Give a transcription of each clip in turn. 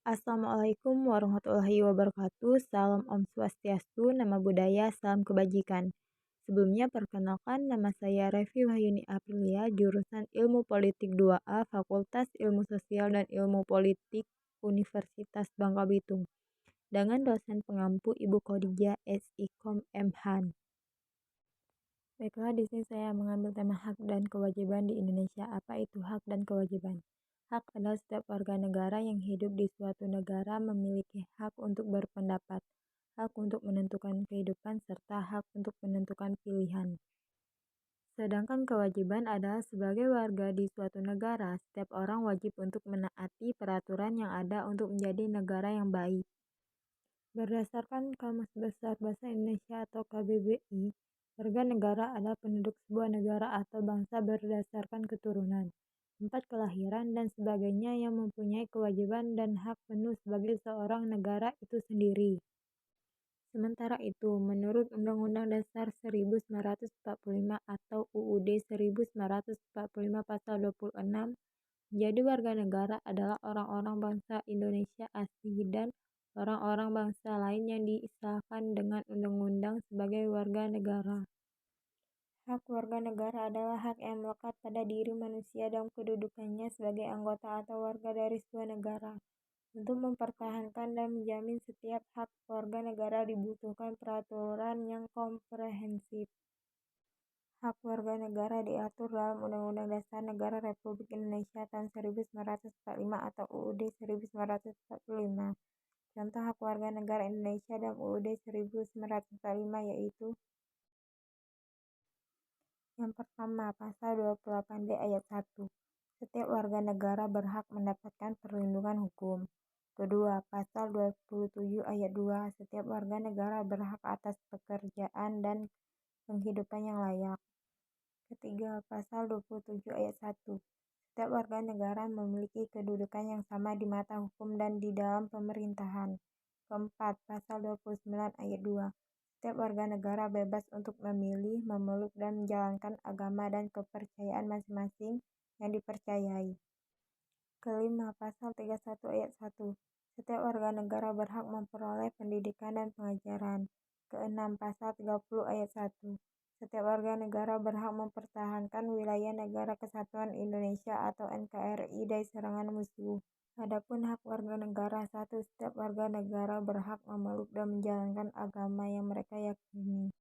Assalamualaikum warahmatullahi wabarakatuh. Salam Om Swastiastu, nama budaya, salam kebajikan. Sebelumnya perkenalkan nama saya Revi Wahyuni Aprilia, jurusan Ilmu Politik 2A, Fakultas Ilmu Sosial dan Ilmu Politik Universitas Bangka Belitung. Dengan dosen pengampu Ibu Khadijah SIKOM M.Han. Baiklah, di sini saya mengambil tema hak dan kewajiban di Indonesia. Apa itu hak dan kewajiban? Hak adalah setiap warga negara yang hidup di suatu negara memiliki hak untuk berpendapat, hak untuk menentukan kehidupan, serta hak untuk menentukan pilihan. Sedangkan kewajiban adalah sebagai warga di suatu negara, setiap orang wajib untuk menaati peraturan yang ada untuk menjadi negara yang baik. Berdasarkan Kamus Besar Bahasa Indonesia atau KBBI, warga negara adalah penduduk sebuah negara atau bangsa berdasarkan keturunan, tempat kelahiran, dan sebagainya yang mempunyai kewajiban dan hak penuh sebagai seorang negara itu sendiri. Sementara itu, menurut Undang-Undang Dasar 1945 atau UUD 1945 Pasal 26, menjadi warga negara adalah orang-orang bangsa Indonesia asli dan orang-orang bangsa lain yang diisahkan dengan undang-undang sebagai warga negara. Hak warga negara adalah hak yang melekat pada diri manusia dalam kedudukannya sebagai anggota atau warga dari sebuah negara. Untuk mempertahankan dan menjamin setiap hak warga negara dibutuhkan peraturan yang komprehensif. Hak warga negara diatur dalam Undang-Undang Dasar Negara Republik Indonesia tahun 1945 atau UUD 1945. Contoh hak warga negara Indonesia dalam UUD 1945 yaitu: yang pertama, Pasal 28D Ayat 1. Setiap warga negara berhak mendapatkan perlindungan hukum. Kedua, Pasal 27 Ayat 2. Setiap warga negara berhak atas pekerjaan dan penghidupan yang layak. Ketiga, Pasal 27 Ayat 1. Setiap warga negara memiliki kedudukan yang sama di mata hukum dan di dalam pemerintahan. Keempat, Pasal 29 Ayat 2. Setiap warga negara bebas untuk memilih, memeluk, dan menjalankan agama dan kepercayaan masing-masing yang dipercayai. Kelima, Pasal 31 Ayat 1. Setiap warga negara berhak memperoleh pendidikan dan pengajaran. Keenam, Pasal 30 Ayat 1. Setiap warga negara berhak mempertahankan wilayah Negara Kesatuan Indonesia atau NKRI dari serangan musuh. Adapun hak warga negara: 1. Setiap warga negara berhak memeluk dan menjalankan agama yang mereka yakini.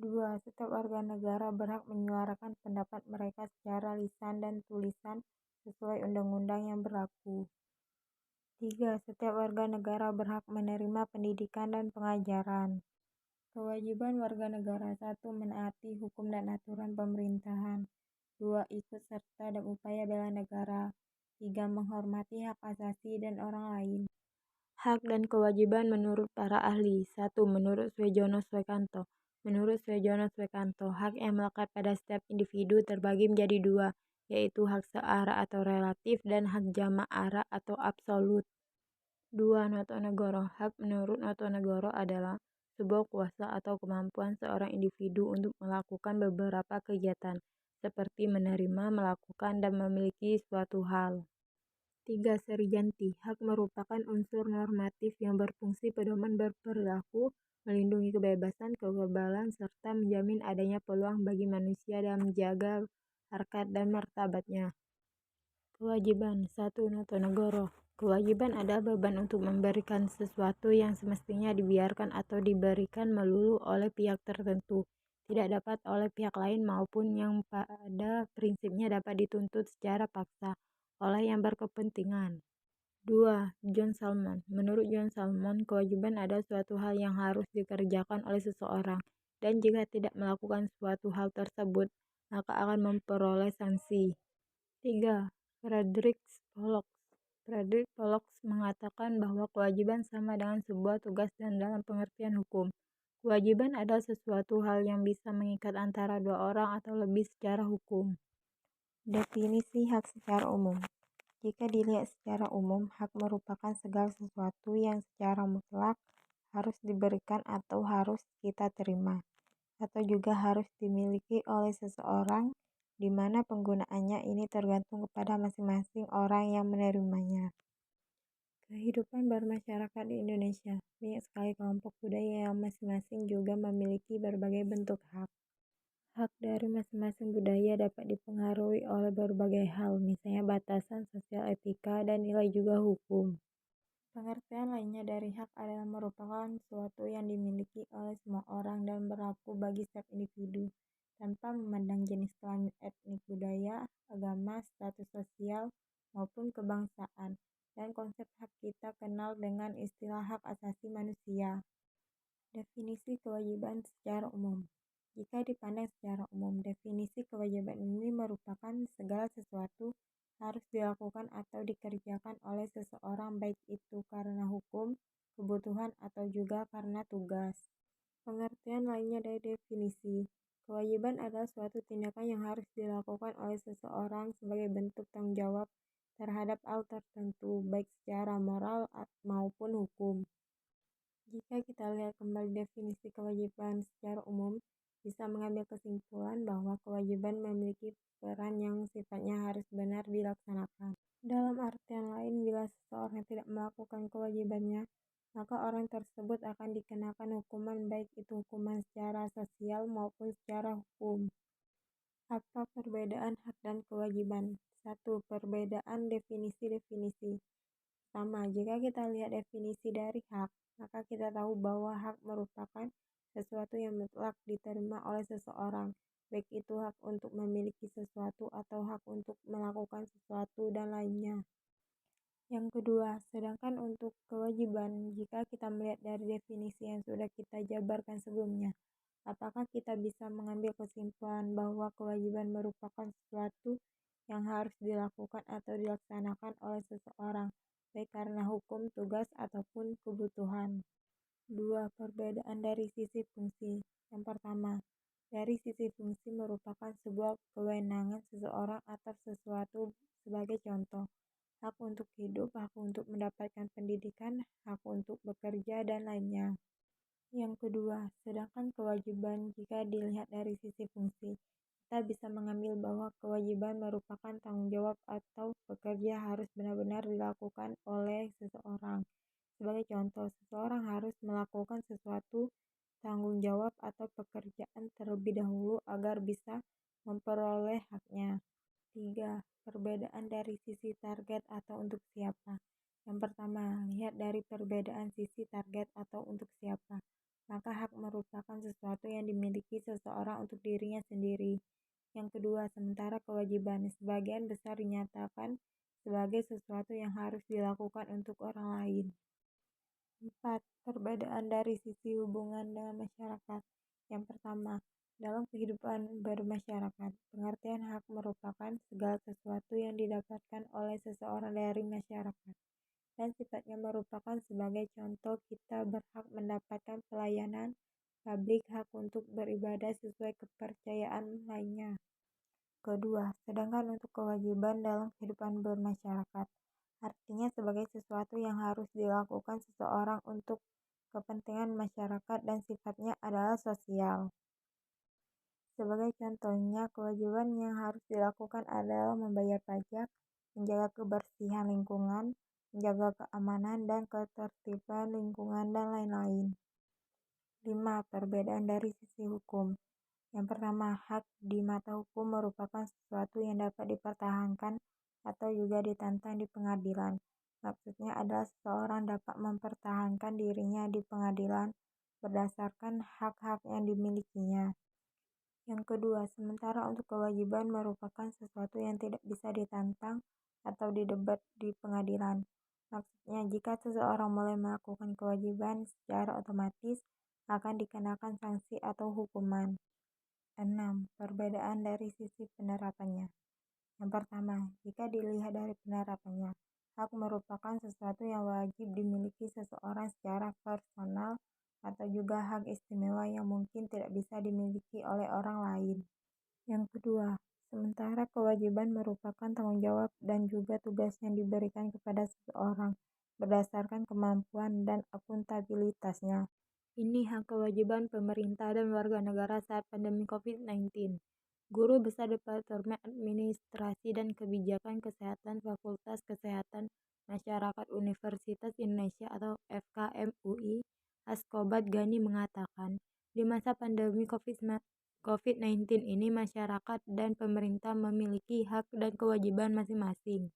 2. Setiap warga negara berhak menyuarakan pendapat mereka secara lisan dan tulisan sesuai undang-undang yang berlaku. 3. Setiap warga negara berhak menerima pendidikan dan pengajaran. Kewajiban warga negara: 1. Menaati hukum dan aturan pemerintahan. 2. Ikut serta dalam upaya bela negara. 3. Menghormati hak asasi dan orang lain. Hak dan kewajiban menurut para ahli. 1. Menurut Swejono Swekanto. Menurut Swejono Swekanto, hak yang melekat pada setiap individu terbagi menjadi dua, yaitu hak searah atau relatif dan hak jama'arah atau absolut. 2. Notonegoro. Hak menurut Notonegoro adalah sebuah kuasa atau kemampuan seorang individu untuk melakukan beberapa kegiatan, seperti menerima, melakukan, dan memiliki suatu hal. 3. Serijanti. Hak merupakan unsur normatif yang berfungsi pedoman berperilaku, melindungi kebebasan, kekebalan, serta menjamin adanya peluang bagi manusia dalam menjaga harkat dan martabatnya. Kewajiban. 1. Notonegoro. Kewajiban adalah beban untuk memberikan sesuatu yang semestinya dibiarkan atau diberikan melulu oleh pihak tertentu, tidak dapat oleh pihak lain maupun yang pada prinsipnya dapat dituntut secara paksa oleh yang berkepentingan. 2. John Salmon. Menurut John Salmon, kewajiban adalah suatu hal yang harus dikerjakan oleh seseorang, dan jika tidak melakukan suatu hal tersebut, maka akan memperoleh sanksi. 3. Frederick Pollock. Frederick Pollock mengatakan bahwa kewajiban sama dengan sebuah tugas dan dalam pengertian hukum. Kewajiban adalah sesuatu hal yang bisa mengikat antara dua orang atau lebih secara hukum. Definisi hak secara umum. Jika dilihat secara umum, hak merupakan segala sesuatu yang secara mutlak harus diberikan atau harus kita terima, atau juga harus dimiliki oleh seseorang, di mana penggunaannya ini tergantung kepada masing-masing orang yang menerimanya. Kehidupan bermasyarakat di Indonesia, banyak sekali kelompok budaya yang masing-masing juga memiliki berbagai bentuk hak. Hak dari masing-masing budaya dapat dipengaruhi oleh berbagai hal, misalnya batasan sosial etika dan nilai juga hukum. Pengertian lainnya dari hak adalah merupakan sesuatu yang dimiliki oleh semua orang dan berlaku bagi setiap individu, tanpa memandang jenis kelamin, etnik, budaya, agama, status sosial, maupun kebangsaan. Dan konsep hak kita kenal dengan istilah hak asasi manusia. Definisi kewajiban secara umum. Jika dipandang secara umum, definisi kewajiban ini merupakan segala sesuatu harus dilakukan atau dikerjakan oleh seseorang baik itu karena hukum, kebutuhan, atau juga karena tugas. Pengertian lainnya dari definisi. Kewajiban adalah suatu tindakan yang harus dilakukan oleh seseorang sebagai bentuk tanggung jawab terhadap hal tertentu, baik secara moral maupun hukum. Jika kita lihat kembali definisi kewajiban secara umum, bisa mengambil kesimpulan bahwa kewajiban memiliki peran yang sifatnya harus benar dilaksanakan. Dalam artian lain, bila seseorang tidak melakukan kewajibannya, maka orang tersebut akan dikenakan hukuman baik itu hukuman secara sosial maupun secara hukum. Apa perbedaan hak dan kewajiban? 1. Perbedaan definisi-definisi. Pertama, jika kita lihat definisi dari hak, maka kita tahu bahwa hak merupakan sesuatu yang mutlak diterima oleh seseorang, baik itu hak untuk memiliki sesuatu atau hak untuk melakukan sesuatu dan lainnya. Yang kedua, sedangkan untuk kewajiban, jika kita melihat dari definisi yang sudah kita jabarkan sebelumnya, apakah kita bisa mengambil kesimpulan bahwa kewajiban merupakan sesuatu yang harus dilakukan atau dilaksanakan oleh seseorang, baik karena hukum, tugas, ataupun kebutuhan. 2. Perbedaan dari sisi fungsi. Yang pertama, dari sisi fungsi merupakan sebuah kewenangan seseorang atas sesuatu sebagai contoh, hak untuk hidup, hak untuk mendapatkan pendidikan, hak untuk bekerja, dan lainnya. Yang kedua, sedangkan kewajiban jika dilihat dari sisi fungsi, kita bisa mengambil bahwa kewajiban merupakan tanggung jawab atau pekerja harus benar-benar dilakukan oleh seseorang. Sebagai contoh, seseorang harus melakukan sesuatu tanggung jawab atau pekerjaan terlebih dahulu agar bisa memperoleh haknya. 3. Perbedaan dari sisi target atau untuk siapa. Yang pertama, lihat dari perbedaan sisi target atau untuk siapa. Maka hak merupakan sesuatu yang dimiliki seseorang untuk dirinya sendiri. Yang kedua, sementara kewajiban sebagian besar dinyatakan sebagai sesuatu yang harus dilakukan untuk orang lain. 4. Perbedaan dari sisi hubungan dengan masyarakat. Yang pertama, dalam kehidupan bermasyarakat, pengertian hak merupakan segala sesuatu yang didapatkan oleh seseorang dari masyarakat, dan sifatnya merupakan sebagai contoh kita berhak mendapatkan pelayanan publik, hak untuk beribadah sesuai kepercayaan lainnya. Kedua, sedangkan untuk kewajiban dalam kehidupan bermasyarakat, artinya sebagai sesuatu yang harus dilakukan seseorang untuk kepentingan masyarakat dan sifatnya adalah sosial. Sebagai contohnya, kewajiban yang harus dilakukan adalah membayar pajak, menjaga kebersihan lingkungan, menjaga keamanan dan ketertiban lingkungan, dan lain-lain. 5. Perbedaan dari sisi hukum. Yang pertama, hak di mata hukum merupakan sesuatu yang dapat dipertahankan atau juga ditantang di pengadilan. Maksudnya adalah seseorang dapat mempertahankan dirinya di pengadilan berdasarkan hak-hak yang dimilikinya. Yang kedua, sementara untuk kewajiban merupakan sesuatu yang tidak bisa ditantang atau didebat di pengadilan. Maksudnya, jika seseorang mulai melakukan kewajiban secara otomatis akan dikenakan sanksi atau hukuman. 6. Perbedaan dari sisi penerapannya. Yang pertama, jika dilihat dari penerapannya, hak merupakan sesuatu yang wajib dimiliki seseorang secara personal atau juga hak istimewa yang mungkin tidak bisa dimiliki oleh orang lain. Yang kedua, sementara kewajiban merupakan tanggung jawab dan juga tugas yang diberikan kepada seseorang berdasarkan kemampuan dan akuntabilitasnya. Ini hak kewajiban pemerintah dan warga negara saat pandemi COVID-19. Guru besar Departemen Administrasi dan Kebijakan Kesehatan Fakultas Kesehatan Masyarakat Universitas Indonesia atau FKM UI, Askobat Gani mengatakan, di masa pandemi COVID-19 ini masyarakat dan pemerintah memiliki hak dan kewajiban masing-masing.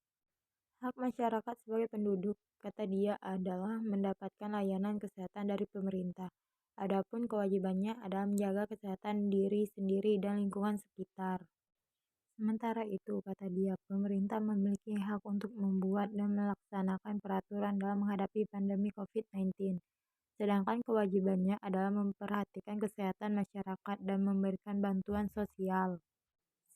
Hak masyarakat sebagai penduduk, kata dia, adalah mendapatkan layanan kesehatan dari pemerintah. Adapun kewajibannya adalah menjaga kesehatan diri sendiri dan lingkungan sekitar. Sementara itu, kata dia, pemerintah memiliki hak untuk membuat dan melaksanakan peraturan dalam menghadapi pandemi COVID-19. Sedangkan kewajibannya adalah memperhatikan kesehatan masyarakat dan memberikan bantuan sosial.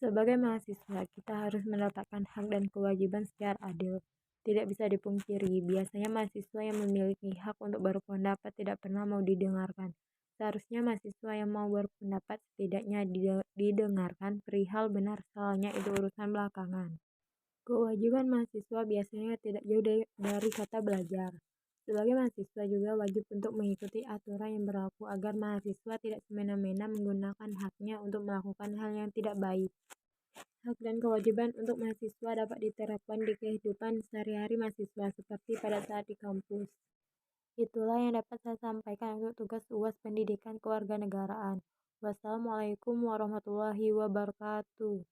Sebagai mahasiswa, kita harus mendapatkan hak dan kewajiban secara adil. Tidak bisa dipungkiri, biasanya mahasiswa yang memiliki hak untuk berpendapat tidak pernah mau didengarkan. Seharusnya mahasiswa yang mau berpendapat setidaknya didengarkan, perihal benar salahnya itu urusan belakangan. Kewajiban mahasiswa biasanya tidak jauh dari kata belajar. Sebagai mahasiswa juga wajib untuk mengikuti aturan yang berlaku agar mahasiswa tidak semena-mena menggunakan haknya untuk melakukan hal yang tidak baik. Hak dan kewajiban untuk mahasiswa dapat diterapkan di kehidupan sehari-hari mahasiswa seperti pada saat di kampus. Itulah yang dapat saya sampaikan untuk tugas UAS Pendidikan Kewarganegaraan. Wassalamualaikum warahmatullahi wabarakatuh.